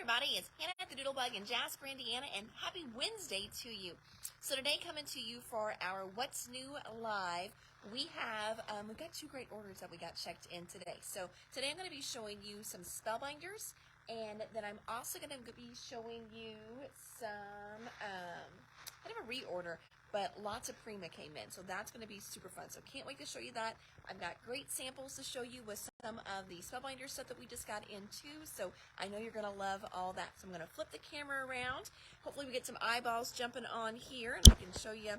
everybody. It's Hannah at the Doodlebug in Jasper, Indiana, and happy Wednesday to you. So today, coming to you for our What's New Live, we have, we've got two great orders that we got checked in today. So today I'm going to be showing you some Spellbinders, and then I'm also going to be showing you some, kind of a reorder, but lots of Prima came in, so that's going to be super fun. So can't wait to show you that. I've got great samples to show you with some of the Spellbinder stuff that we just got into, so I know you're going to love all that. So I'm going to flip the camera around. Hopefully we get some eyeballs jumping on here, and I can show you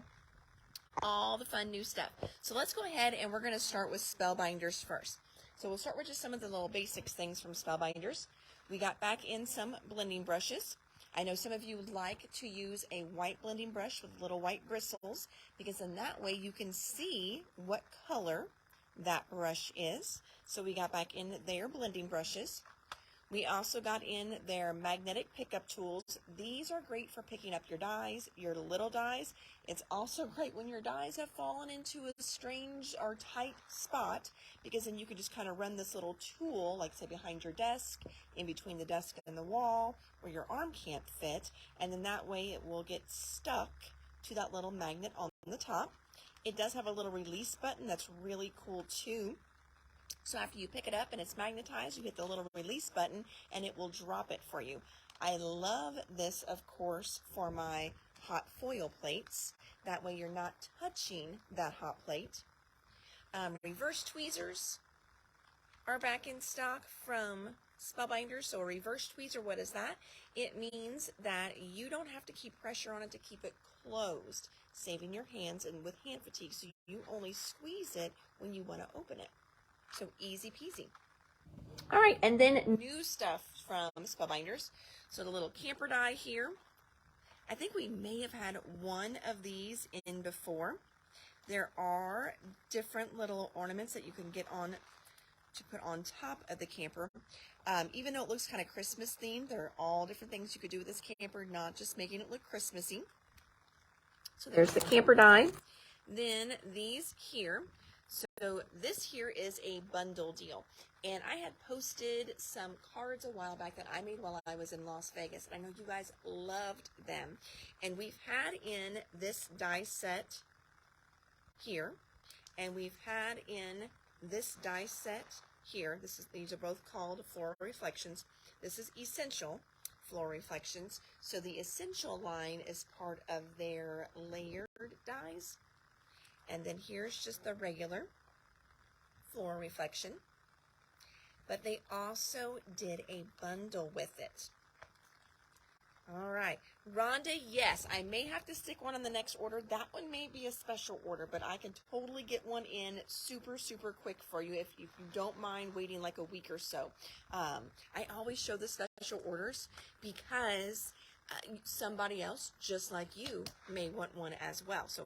all the fun new stuff. So let's go ahead and we're going to start with Spellbinders first. So we'll start with just some of the little basics things from Spellbinders. We got back in some blending brushes. I know some of you like to use a white blending brush with little white bristles, because in that way you can see what color that brush is. So we got back in their blending brushes. We also got in their magnetic pickup tools. These are great for picking up your dies, your little dies. It's also great when your dies have fallen into a strange or tight spot, because then you can just kind of run this little tool, like say behind your desk, in between the desk and the wall, where your arm can't fit, and then that way it will get stuck to that little magnet on the top. It does have a little release button that's really cool too. So after you pick it up and it's magnetized, you hit the little release button and it will drop it for you. I love this, of course, for my hot foil plates. That way you're not touching that hot plate. Reverse tweezers are back in stock from Spellbinders. So a reverse tweezer, what is that? It means that you don't have to keep pressure on it to keep it closed, saving your hands and with hand fatigue. So you only squeeze it when you want to open it. So easy peasy. All right, and then new stuff from Spellbinders. So the little camper die here. I think we may have had one of these in before. There are different little ornaments that you can get on to put on top of the camper. Even though it looks kind of Christmas themed, there are all different things you could do with this camper, not just making it look Christmassy. So there's the camper die. Then these here. So this here is a bundle deal, and I had posted some cards a while back that I made while I was in Las Vegas, and I know you guys loved them. And we've had in this die set here, and we've had in this die set here. These are both called Floral Reflections. This is Essential Floral Reflections. So the Essential line is part of their layered dies. And then here's just the regular Floral Reflection. But they also did a bundle with it. All right. Rhonda, yes, I may have to stick one on the next order. That one may be a special order, but I can totally get one in super, super quick for you if you don't mind waiting like a week or so. I always show the special orders because somebody else just like you may want one as well. So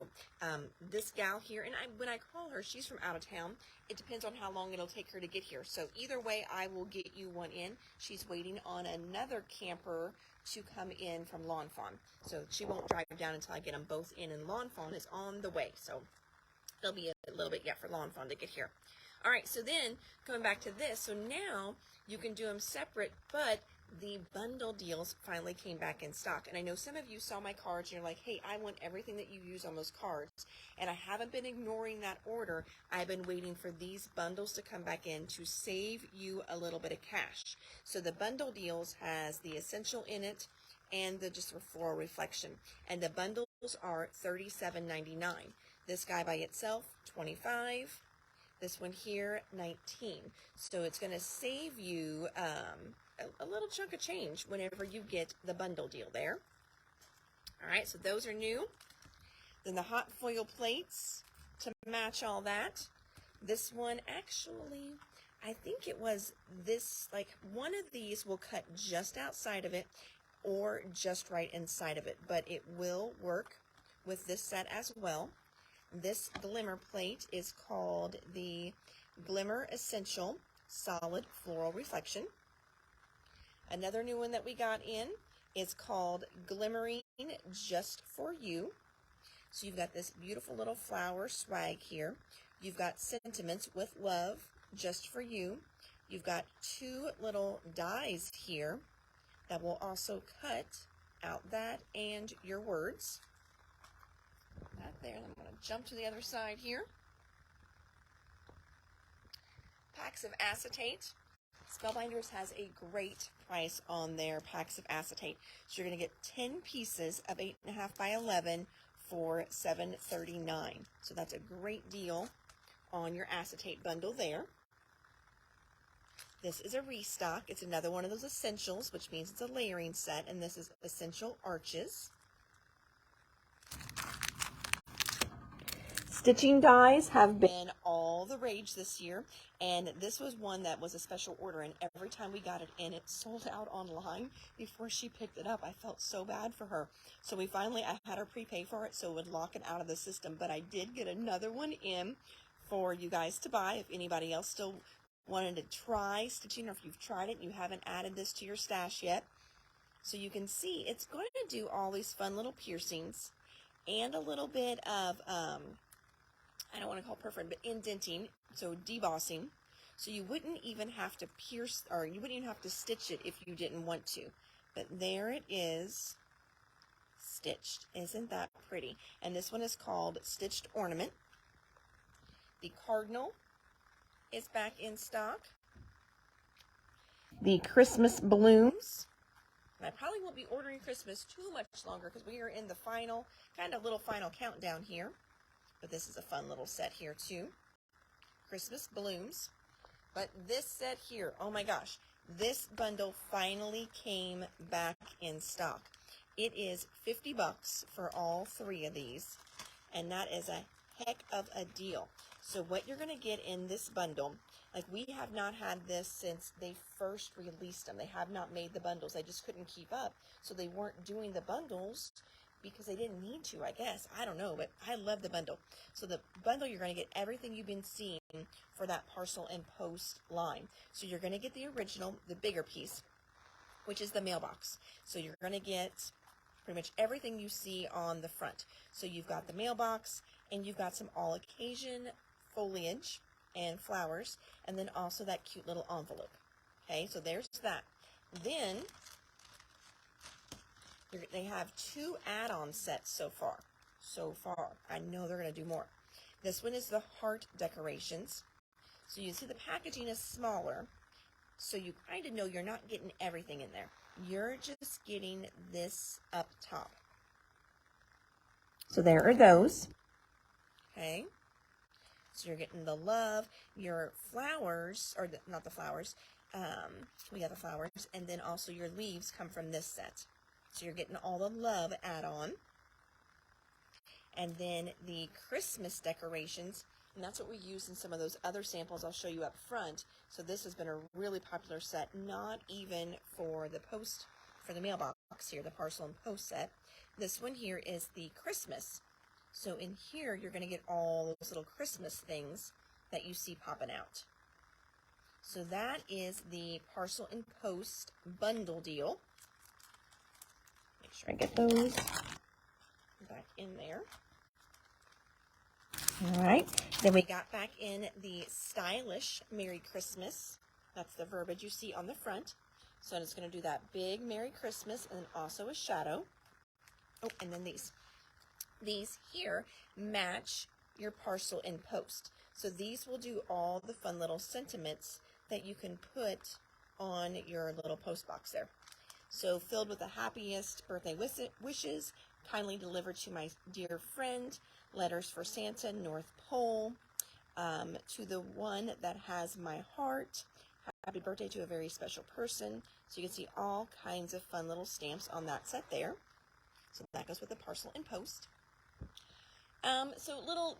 this gal here, and when I call her, she's from out of town. It depends on how long it'll take her to get here. So either way, I will get you one in. She's waiting on another camper to come in from Lawn Fawn. So she won't drive down until I get them both in, and Lawn Fawn is on the way. So it'll be a little bit yet for Lawn Fawn to get here. All right, so then coming back to this, so now you can do them separate, but the bundle deals finally came back in stock. And I know some of you saw my cards and you're like, hey, I want everything that you use on those cards. And I haven't been ignoring that order. I've been waiting for these bundles to come back in to save you a little bit of cash. So the bundle deals has the Essential in it and the just Floral Reflection. And the bundles are $37.99. This guy by itself, $25. This one here, $19. So it's going to save you a little chunk of change whenever you get the bundle deal there. All right, so those are new. Then the hot foil plates to match all that. This one actually, I think it was this, like one of these will cut just outside of it or just right inside of it, but it will work with this set as well. This glimmer plate is called the Glimmer Essential Solid Floral Reflection. Another new one that we got in is called Glimmering Just For You. So you've got this beautiful little flower swag here. You've got Sentiments with Love Just For You. You've got two little dies here that will also cut out that and your words. That there. I'm going to jump to the other side here. Packs of acetate. Spellbinders has a great price on their packs of acetate. So you're going to get 10 pieces of 8.5 by 11 for $7.39. So that's a great deal on your acetate bundle there. This is a restock. It's another one of those essentials, which means it's a layering set, and this is Essential Arches. Stitching dies have been all the rage this year, and this was one that was a special order, and every time we got it in, it sold out online before she picked it up. I felt so bad for her. So I had her prepay for it so it would lock it out of the system, but I did get another one in for you guys to buy if anybody else still wanted to try stitching, or if you've tried it and you haven't added this to your stash yet. So you can see it's going to do all these fun little piercings and a little bit of I don't want to call it perforating, but indenting, so debossing. So you wouldn't even have to pierce, or you wouldn't even have to stitch it if you didn't want to. But there it is, stitched. Isn't that pretty? And this one is called Stitched Ornament. The Cardinal is back in stock. The Christmas Blooms. And I probably won't be ordering Christmas too much longer because we are in the final, little final countdown here. But this is a fun little set here too. Christmas Blooms. But this set here, oh my gosh, this bundle finally came back in stock. It is $50 for all 3 of these, and that is a heck of a deal. So what you're going to get in this bundle, like we have not had this since they first released them. They have not made the bundles. They just couldn't keep up, so they weren't doing the bundles because they didn't need to, I guess. I don't know, but I love the bundle. So the bundle, you're going to get everything you've been seeing for that Parcel and Post line. So you're going to get the original, the bigger piece, which is the mailbox. So you're going to get pretty much everything you see on the front. So you've got the mailbox, and you've got some all occasion foliage and flowers, and then also that cute little envelope. Okay, so there's that. Then they have 2 add-on sets so far. I know they're going to do more. This one is the heart decorations. So you see the packaging is smaller, so you kind of know you're not getting everything in there. You're just getting this up top. So there are those. Okay. So you're getting the love, your flowers, or not the flowers, we got the flowers, and then also your leaves come from this set. So you're getting all the love add-on. And then the Christmas decorations, and that's what we use in some of those other samples I'll show you up front. So this has been a really popular set, not even for the post, for the mailbox here, the Parcel and Post set. This one here is the Christmas. So in here, you're going to get all those little Christmas things that you see popping out. So that is the Parcel and Post bundle deal. Make sure I get those back in there. All right. Then we got back in the stylish Merry Christmas. That's the verbiage you see on the front. So it's going to do that big Merry Christmas and then also a shadow. Oh, and then these. These here match your Parcel and Post. So these will do all the fun little sentiments that you can put on your little post box there. So filled with the happiest birthday wishes, kindly delivered to my dear friend, letters for Santa, North Pole, to the one that has my heart, happy birthday to a very special person. So you can see all kinds of fun little stamps on that set there. So that goes with the Parcel and Post. So little,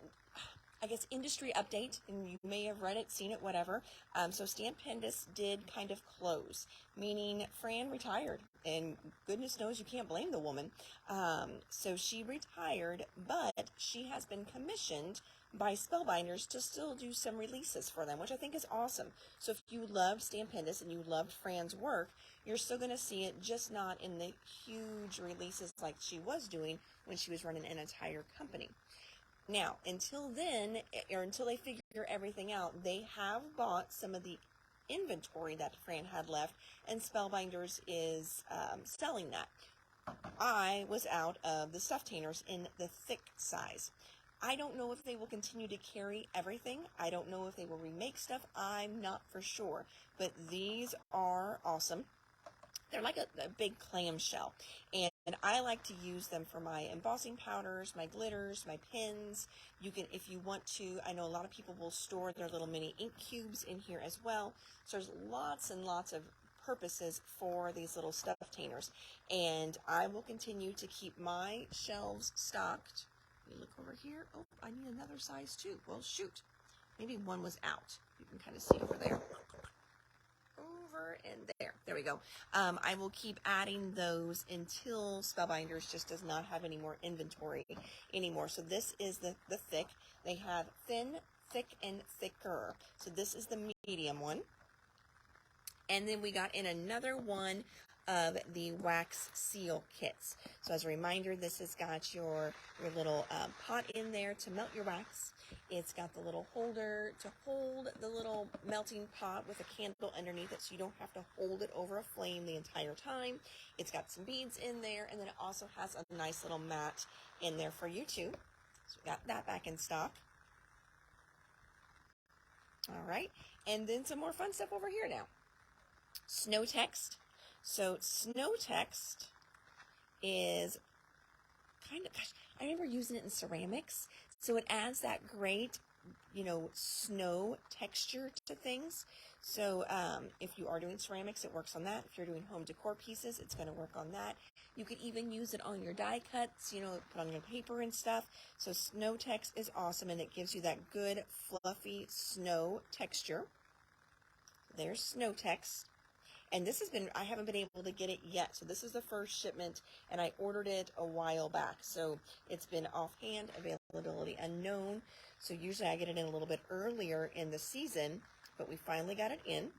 I guess, industry update, and you may have read it, seen it, whatever. So Stampendous did kind of close, meaning Fran retired, and goodness knows you can't blame the woman. So she retired, but she has been commissioned by Spellbinders to still do some releases for them, which I think is awesome. So if you loved Stampendous and you loved Fran's work, you're still going to see it, just not in the huge releases like she was doing when she was running an entire company. Now, until then, or until they figure everything out, they have bought some of the inventory that Fran had left, and Spellbinders is selling that. I was out of the stuff tanners in the thick size. I don't know if they will continue to carry everything. I don't know if they will remake stuff. I'm not for sure. But these are awesome. They're like a big clamshell. And I like to use them for my embossing powders, my glitters, my pins. You can, if you want to, I know a lot of people will store their little mini ink cubes in here as well. So there's lots and lots of purposes for these little stuff tanners. And I will continue to keep my shelves stocked. Let me look over here. Oh, I need another size too. Well, shoot. Maybe one was out. You can kind of see over there. Over and there. There we go. I will keep adding those until Spellbinders just does not have any more inventory anymore. So this is the thick. They have thin, thick, and thicker. So this is the medium one. And then we got in another one of the wax seal kits. So as a reminder, this has got your little pot in there to melt your wax. It's got the little holder to hold the little melting pot with a candle underneath it, so you don't have to hold it over a flame the entire time. It's got some beads in there, and then it also has a nice little mat in there for you too. So we got that back in stock. All right, and then some more fun stuff over here now. Snowtex. So Snowtex is kind of, gosh, I remember using it in ceramics. So it adds that great, snow texture to things. So if you are doing ceramics, it works on that. If you're doing home decor pieces, it's going to work on that. You could even use it on your die cuts, put on your paper and stuff. So Snowtex is awesome, and it gives you that good, fluffy snow texture. There's Snowtex. And this has been, I haven't been able to get it yet. So this is the first shipment, and I ordered it a while back. So it's been offhand, availability unknown. So usually I get it in a little bit earlier in the season, but we finally got it in.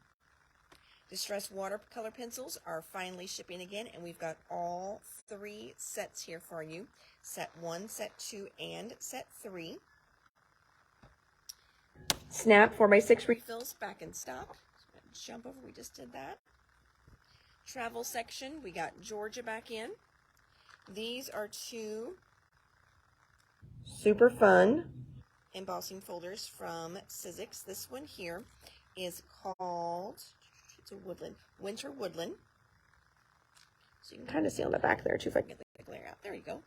Distress watercolor pencils are finally shipping again, and we've got all 3 sets here for you. Set 1, set 2, and set 3. Snap 4x6 refills back in stock. So jump over, we just did that. Travel section, we got Georgia back in. These are 2 super fun embossing folders from Sizzix. This one here is called, it's a woodland, Winter Woodland. So you can kind of see on the back there too if I can get the glare out. There you go.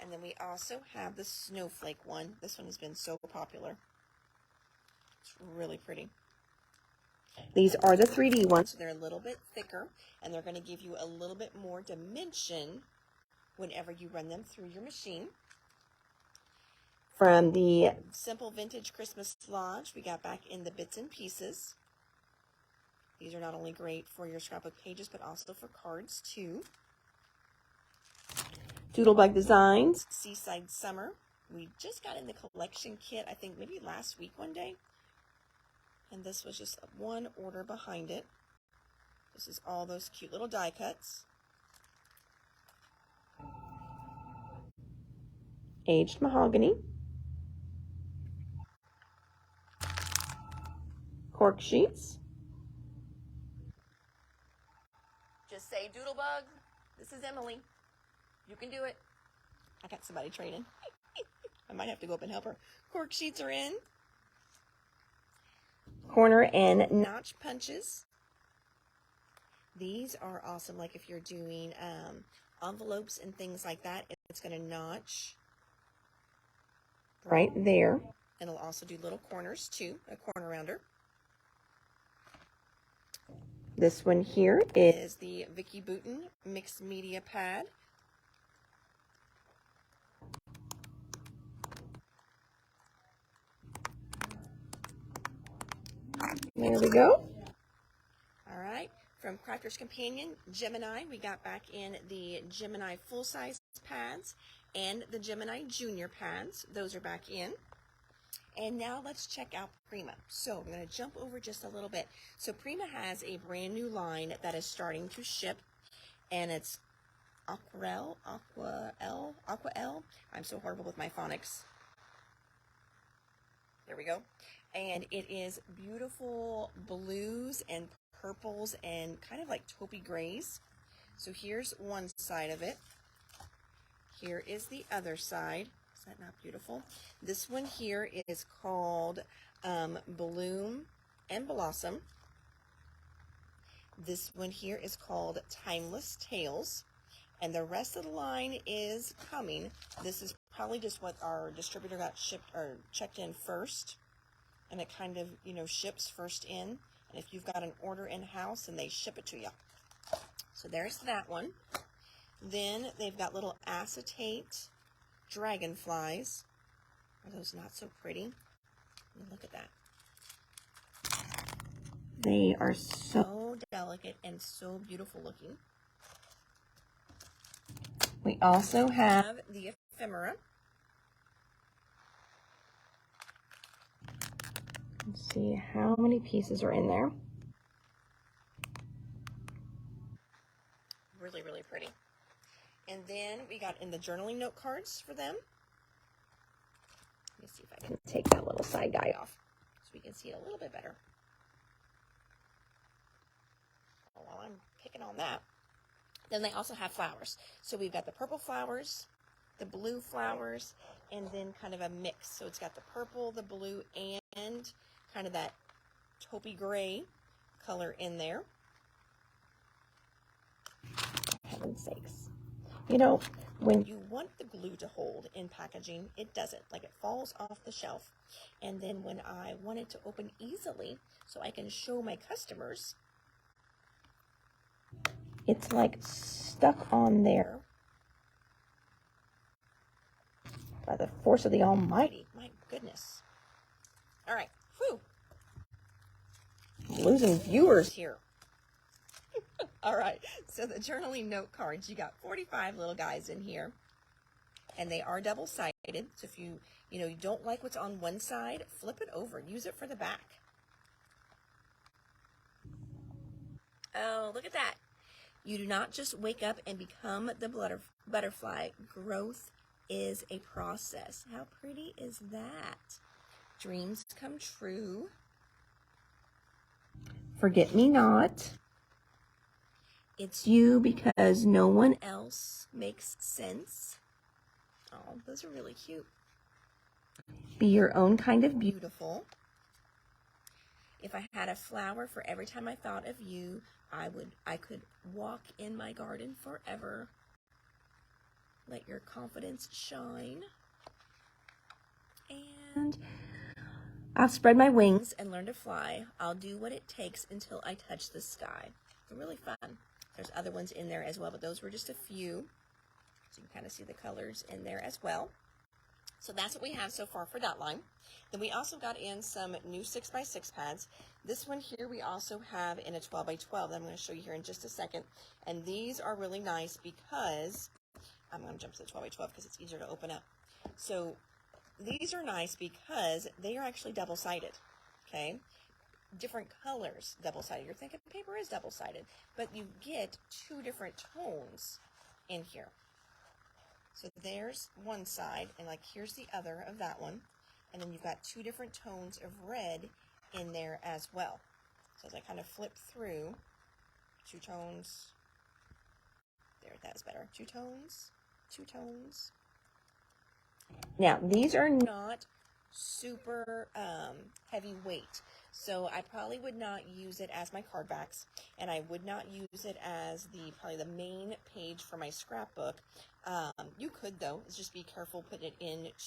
And then we also have the Snowflake one. This one has been so popular. It's really pretty. These are the 3D ones, so they're a little bit thicker, and they're going to give you a little bit more dimension whenever you run them through your machine. From the Simple Vintage Christmas Lodge, we got back in the bits and pieces. These are not only great for your scrapbook pages, but also for cards too. Doodlebug Designs, Seaside Summer. We just got in the collection kit, I think maybe last week one day. And this was just one order behind it. This is all those cute little die cuts. Aged Mahogany. Cork Sheets. Just say, Doodlebug, this is Emily. You can do it. I got somebody training. I might have to go up and help her. Cork Sheets are in. Corner and notch punches. These are awesome, like if you're doing envelopes and things like that, it's going to notch right there. And it'll also do little corners too, a corner rounder. This one here is the Vicky Booten Mixed Media Pad. There we go. All right, from Crafter's Companion, Gemini, we got back in the Gemini full-size pads and the Gemini Junior pads. Those are back in. And now let's check out Prima. So we're going to jump over just a little bit. So Prima has a brand new line that is starting to ship, and it's Aquarelle. I'm so horrible with my phonics. There we go. And it is beautiful blues and purples and kind of like taupey grays. So here's one side of it. Here is the other side. Is that not beautiful? This one here is called Bloom and Blossom. This one here is called Timeless Tales. And the rest of the line is coming. This is probably just what our distributor got shipped or checked in first. And it kind of, ships first in. And if you've got an order in-house, and they ship it to you. So there's that one. Then they've got little acetate dragonflies. Are those not so pretty? Look at that. They are so delicate and so beautiful looking. We also have the ephemera. Let's see how many pieces are in there. Really, really pretty. And then we got in the journaling note cards for them. Let me see if I can take that little side guy off so we can see it a little bit better. While I'm picking on that. Then they also have flowers. So we've got the purple flowers, the blue flowers, and then kind of a mix. So it's got the purple, the blue, and kind of that taupey gray color in there. Heaven's sakes. When you want the glue to hold in packaging, it doesn't. Like, it falls off the shelf. And then when I want it to open easily so I can show my customers, it's like stuck on there by the force of the Almighty. My goodness. All right. Whew. I'm losing viewers here. All right. So the journaling note cards, you got 45 little guys in here. And they are double-sided. So if you don't like what's on one side, flip it over. Use it for the back. Oh, look at that. You do not just wake up and become the butterfly. Growth is a process. How pretty is that? Dreams come true. Forget me not. It's you because no one else makes sense. Oh, those are really cute. Be your own kind of beautiful. If I had a flower for every time I thought of you, I could walk in my garden forever. Let your confidence shine. And I'll spread my wings and learn to fly. I'll do what it takes until I touch the sky. They're really fun. There's other ones in there as well, but those were just a few. So you can kind of see the colors in there as well. So that's what we have so far for that line. Then we also got in some new 6x6 pads. This one here we also have in a 12x12 that I'm going to show you here in just a second. And these are really nice because, I'm going to jump to the 12x12 because it's easier to open up. So these are nice because they are actually double-sided, okay? Different colors double-sided. You're thinking paper is double-sided, but you get two different tones in here. So there's one side, and like here's the other of that one. And then you've got two different tones of red in there as well. So as I kind of flip through, two tones. There, that's better. Two tones, two tones. Now, these are not super heavy weight. So I probably would not use it as my card backs, and I would not use it as probably the main page for my scrapbook. You could though, just be careful putting it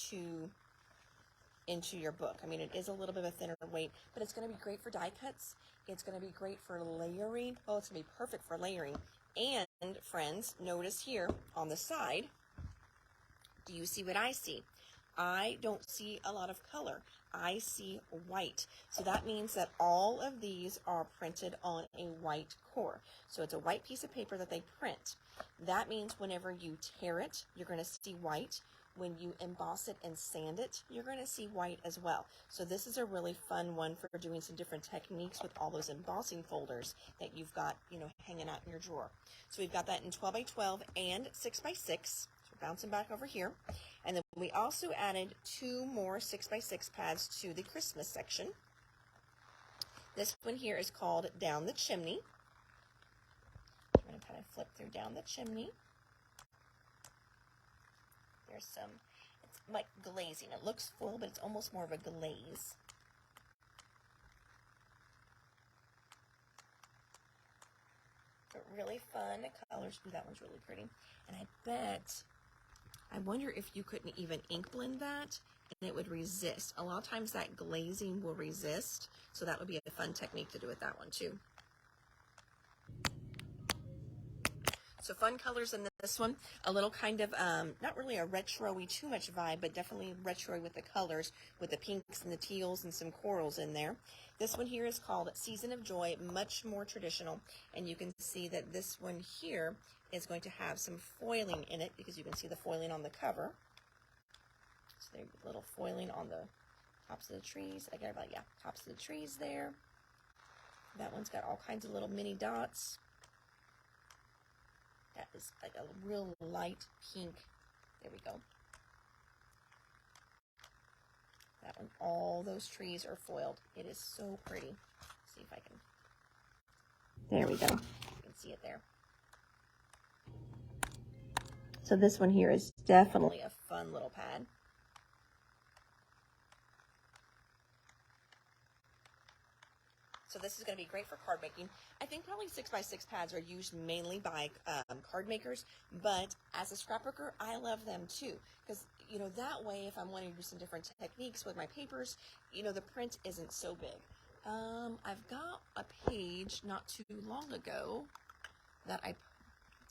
into your book. I mean, it is a little bit of a thinner weight, but it's going to be great for die cuts. It's going to be great for layering. Oh, it's going to be perfect for layering. And friends, notice here on the side, do you see what I see? I don't see a lot of color. I see white. So that means that all of these are printed on a white core. So it's a white piece of paper that they print. That means whenever you tear it, you're going to see white. When you emboss it and sand it, you're going to see white as well. So this is a really fun one for doing some different techniques with all those embossing folders that you've got, hanging out in your drawer. So we've got that in 12x12 and 6x6. Bouncing back over here. And then we also added two more 6x6 pads to the Christmas section. This one here is called Down the Chimney. I'm going to kind of flip through Down the Chimney. There's some, it's like glazing. It looks full, but it's almost more of a glaze. But really fun colors. Ooh, that one's really pretty. And I wonder if you couldn't even ink blend that and it would resist. A lot of times that glazing will resist, so that would be a fun technique to do with that one too. So fun colors in this one, a little kind of, not really a retro-y too much vibe, but definitely retro with the colors, with the pinks and the teals and some corals in there. This one here is called Season of Joy, much more traditional, and you can see that this one here is going to have some foiling in it, because you can see the foiling on the cover. So there's a little foiling on the tops of the trees. I got about, yeah, tops of the trees there. That one's got all kinds of little mini dots. That is like a real light pink. There we go. That one, all those trees are foiled. It is so pretty. Let's see if I can. There we go. You can see it there. So this one here is definitely a fun little pad. So this is going to be great for card making. I think probably 6x6 pads are used mainly by card makers, but as a scrapbooker, I love them too, because, you know, that way if I'm wanting to do some different techniques with my papers, you know, the print isn't so big. I've got a page not too long ago that I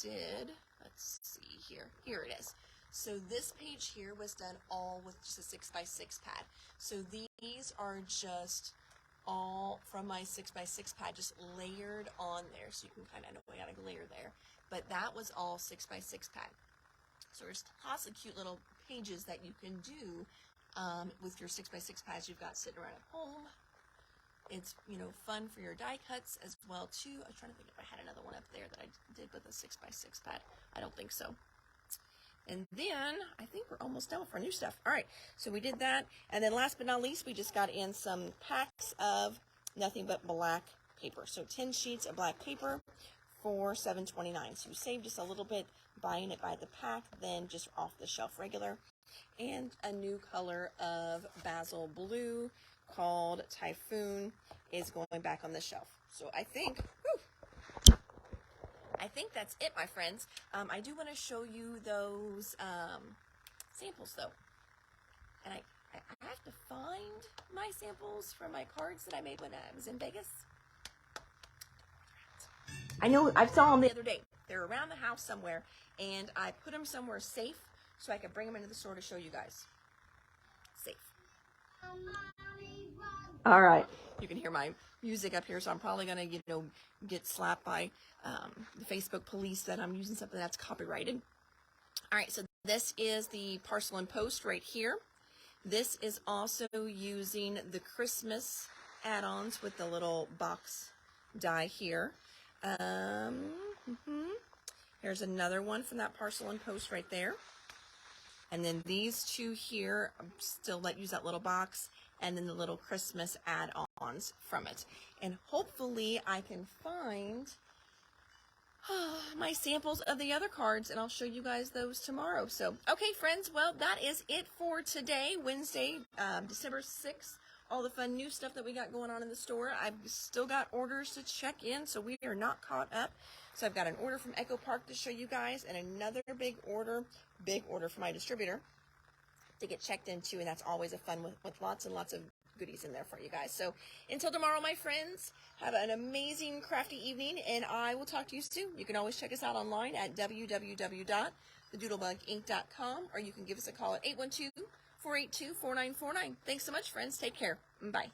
did. Let's see here. Here it is. So this page here was done all with just a 6x6 pad. So these are just all from my 6x6 pad, just layered on there, so you can kind of know I got a layer there. But that was all 6x6 pad. So there's lots of cute little pages that you can do with your 6x6 pads you've got sitting around at home. It's, you know, fun for your die cuts as well too. I was trying to think if I had another one up there that I did with a 6x6 pad. I don't think so. And then I think we're almost done with our new stuff. All right, so we did that. And then last but not least, we just got in some packs of nothing but black paper. So 10 sheets of black paper for $7.29. So you save just a little bit buying it by the pack, then just off the shelf regular. And a new color of basil blue called Typhoon is going back on the shelf. So I think, that's it, my friends. I do want to show you those samples, though. And I have to find my samples from my cards that I made when I was in Vegas. I know I saw them the other day. They're around the house somewhere, and I put them somewhere safe so I could bring them into the store to show you guys. Safe. All right. You can hear my music up here, so I'm probably going to, you know, get slapped by the Facebook police that I'm using something that's copyrighted. All right, so this is the Parcel and Post right here. This is also using the Christmas add-ons with the little box die here. Here's another one from that Parcel and Post right there. And then these two here still use that little box, and then the little Christmas add-ons from it. And hopefully I can find my samples of the other cards, and I'll show you guys those tomorrow. So, okay, friends, well, that is it for today, Wednesday, December 6th. All the fun new stuff that we got going on in the store. I've still got orders to check in, so we are not caught up. So I've got an order from Echo Park to show you guys, and another big order for my distributor to get checked into, and that's always a fun with lots and lots of goodies in there for you guys. So until tomorrow, my friends, have an amazing crafty evening, and I will talk to you soon. You can always check us out online at www.thedoodlebuginc.com, or you can give us a call at 812-482-4949. Thanks so much, friends. Take care. Bye.